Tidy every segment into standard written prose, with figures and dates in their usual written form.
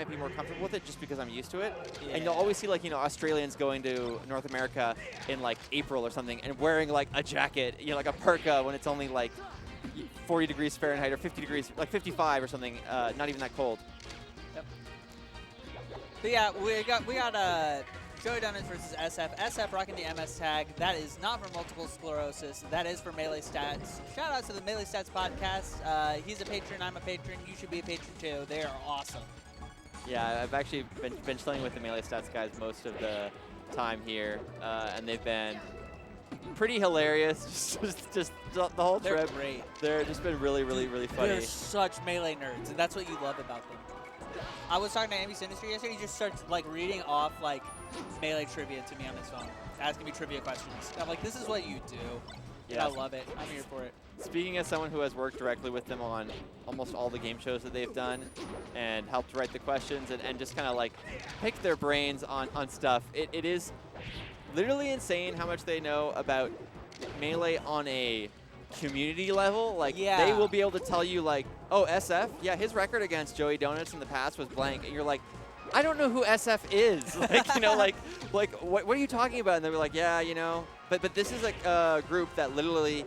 might be more comfortable with it just because I'm used to it. Yeah. And you'll always see, like, Australians going to North America in, like, April or something and wearing, like, a jacket, like a parka when it's only, like, 40 degrees Fahrenheit or 50 degrees, like 55 or something, not even that cold. Yep. But yeah, we got Joey Donuts versus SF. SF rocking the MS tag. That is not for multiple sclerosis. That is for Melee Stats. Shout out to the Melee Stats podcast. He's a patron. I'm a patron. You should be a patron too. They are awesome. Yeah, I've actually been chilling with the Melee Stats guys most of the time here, and they've been pretty hilarious. just the whole They're trip. great. They're just been really, really, really funny. They're such Melee nerds, and that's what you love about them. I was talking to Amy's Industry yesterday. He just starts like reading off like Melee trivia to me on his phone, asking me trivia questions. And I'm like, this is what you do. Yeah, I love it. I'm here for it. Speaking as someone who has worked directly with them on almost all the game shows that they've done and helped write the questions and just kind of like pick their brains on stuff, it is literally insane how much they know about Melee on a community level. Like, they will be able to tell you, like, oh, SF, yeah, his record against Joey Donuts in the past was blank. And you're like, I don't know who SF is. Like, what are you talking about? And they were like, yeah, But this is like a group that literally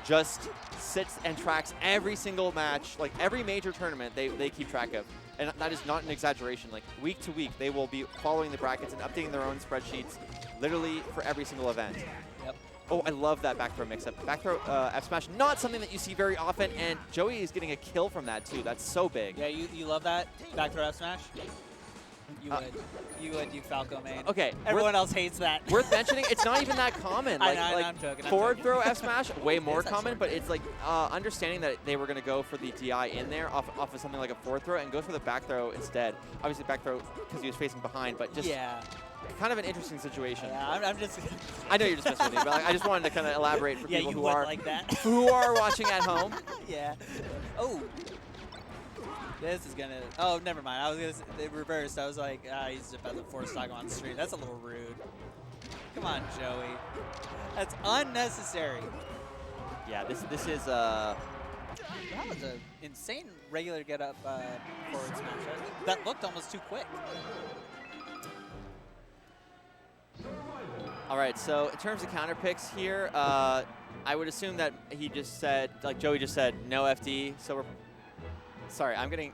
just sits and tracks every single match, like every major tournament they keep track of. And that is not an exaggeration. Like, week to week, they will be following the brackets and updating their own spreadsheets literally for every single event. Yep. Oh, I love that back throw mix-up. Back throw F smash, not something that you see very often, and Joey is getting a kill from that too. That's so big. Yeah, you love that back throw F smash? You would. You would, you Falco main. Okay. Everyone else hates that. Worth mentioning, it's not even that common. I know, I'm joking. Forward throw F smash, way more common, but it's like understanding that they were going to go for the DI in there off of something like a forward throw and go for the back throw instead. Obviously back throw because he was facing behind, but just kind of an interesting situation. Yeah, I'm just... I know you're just messing with me, but I just wanted to kind of elaborate for people who are like that. who are watching at home. Yeah. Oh. This is gonna... Oh, never mind. I was gonna say, it reversed. I was like, he's about to force stock on the street. That's a little rude. Come on, Joey. That's unnecessary. Yeah, this is That was an insane regular get up forward smash. That looked almost too quick. All right, so in terms of counter picks here, I would assume that he just said, like Joey just said, no FD. So we're, sorry, I'm getting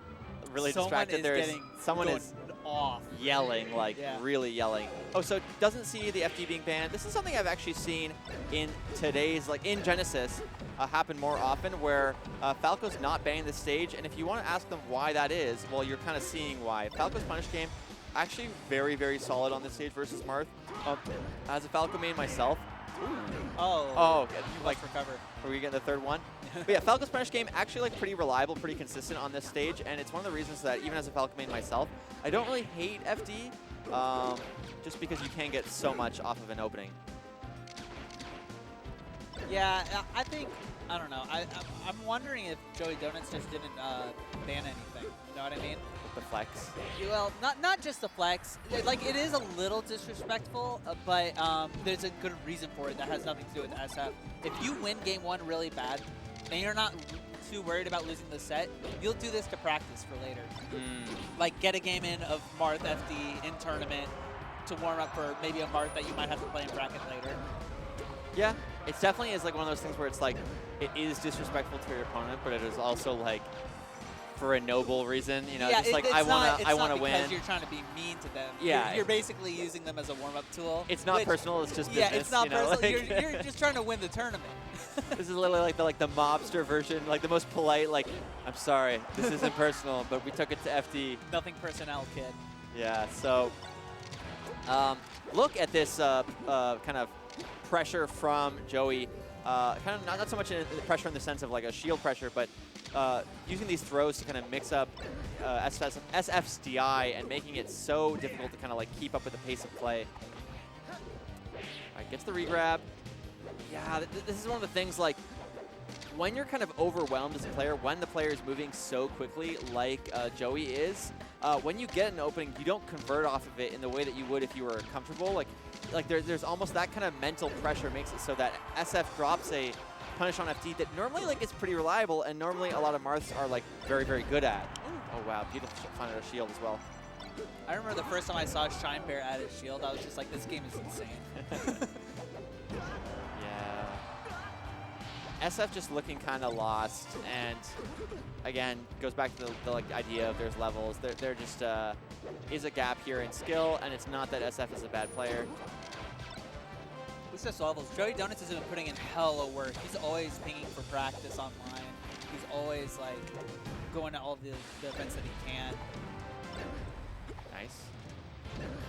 really distracted. Someone is off, yelling, like really yelling. Oh, so doesn't see the FD being banned. This is something I've actually seen in today's, like in Genesis, happen more often, where Falco's not banning the stage. And if you want to ask them why that is, well, you're kind of seeing why. Falco's punish game, actually very, very solid on this stage versus Marth. As a Falco main myself. Oh, you like recover. Are we getting the third one? But yeah, Falco's punish game actually like pretty reliable, pretty consistent on this stage, and it's one of the reasons that even as a Falco main myself, I don't really hate FD, just because you can get so much off of an opening. Yeah, I think, I don't know. I'm wondering if Joey Donuts just didn't ban anything. You know what I mean? The flex. Well, not just the flex. Like, it is a little disrespectful, but there's a good reason for it that has nothing to do with SF. If you win game one really bad, and you're not too worried about losing the set, you'll do this to practice for later. Like, get a game in of Marth FD in tournament to warm up for maybe a Marth that you might have to play in bracket later. Yeah, it definitely is like one of those things where it's like, it is disrespectful to your opponent, but it is also like, for a noble reason, you know, yeah, just like I want to win. Because you're trying to be mean to them. Yeah, you're basically using them as a warm-up tool. It's not personal. It's just business. Yeah, it's not you know? personal. Like you're just trying to win the tournament. This is literally like the mobster version, like the most polite. Like, I'm sorry, this isn't personal, but we took it to FD. Nothing personnel, kid. Yeah. So, look at this kind of pressure from Joey. Kind of not so much pressure in the sense of like a shield pressure, but using these throws to kind of mix up SF's DI and making it so difficult to kind of like keep up with the pace of play. All right, gets the regrab. Yeah, this is one of the things, like, when you're kind of overwhelmed as a player, when the player is moving so quickly like Joey is, when you get an opening, you don't convert off of it in the way that you would if you were comfortable. Like there's almost that kind of mental pressure makes it so that SF drops a punish on FD that normally like is pretty reliable, and normally a lot of Marths are like very, very good at. Oh wow, beautiful find out a shield as well. I remember the first time I saw Shine Bear add his shield, I was just like, this game is insane. Yeah. SF just looking kind of lost, and again, goes back to the like idea of there's levels. There just is a gap here in skill, and it's not that SF is a bad player. It's just levels. Joey Donuts has been putting in hella work. He's always pinging for practice online. He's always like going to all the events that he can. Nice.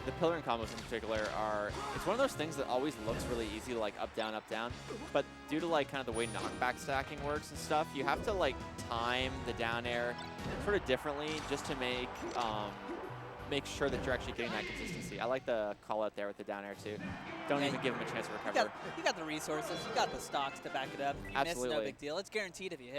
The pillaring combos in particular are, it's one of those things that always looks really easy to like up, down, but due to like kind of the way knockback stacking works and stuff, you have to like time the down air sort of differently just to make sure that you're actually getting that consistency. I like the call out there with the down air too. Don't even give him a chance to recover. You got the resources, you got the stocks to back it up. If you miss, no big deal. It's guaranteed if you hit.